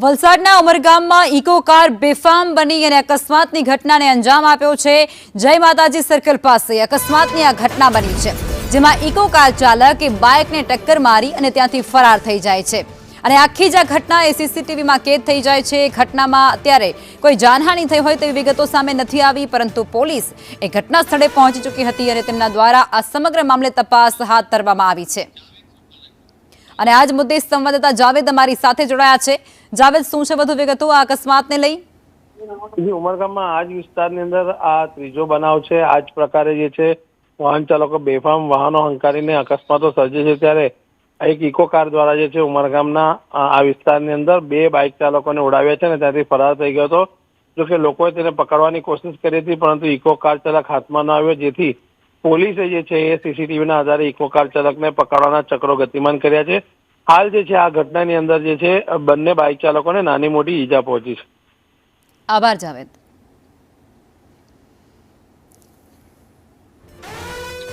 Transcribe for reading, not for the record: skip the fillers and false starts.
વલસાડના ઉમરગામમાં eco car બેફામ બની અને અકસ્માતની ઘટનાને અંજામ આપ્યો છે। જય માતાજી સર્કલ પાસે અકસ્માતની આ ઘટના બની છે, જેમાં ઇકો કાર ચાલકે બાઇકને ટક્કર મારી અને ત્યાંથી ફરાર થઈ જાય છે અને આખી જ આ ઘટના એ સીસીટીવીમાં કેદ થઈ જાય છે। ઘટનામાં અત્યારે કોઈ જાનહાનિ થઈ હોય તેવી વિગતો સામે નથી આવી, પરંતુ પોલીસ એ ઘટના સ્થળે પહોંચી ચૂકી હતી અને તેમના દ્વારા આ સમગ્ર મામલે તપાસ હાથ ધરવામાં આવી છે। અને આજ મુદ્દે સંવાદદાતા જાવેદ અમારી સાથે જોડાયા છે। જાવેદ, શું છે વધુ વિગતો આ અકસ્માતને લઈ? ઉમરગામમાં આજ વિસ્તારની અંદર આ ત્રીજો બનાવ છે। આ જ પ્રકારે જે છે વાહન ચાલકો બેફામ વાહનો હંકારીને અકસ્માતો સર્જે છે, ત્યારે એક ઇકો કાર દ્વારા જે છે ઉમરગામના આ વિસ્તારની અંદર બે બાઇક ચાલકોને ઉડાવ્યા છે અને ત્યાંથી ફરાર થઈ ગયો હતો। જોકે લોકોએ તેને પકડવાની કોશિશ કરી હતી, પરંતુ ઇકો કાર ચાલક હાથમાં ન આવ્યો, જેથી પોલીસે જે છે એ સીસીટીવીના આધારે ઇકો કાર ચાલકને પકડવાના ચક્રો ગતિમાન કર્યા છે। હાલ જે છે આ ઘટનાની અંદર જે છે બંને બાઇક ચાલકોને નાની મોટી ઈજા પહોંચી છે। આભાર જાવેદ।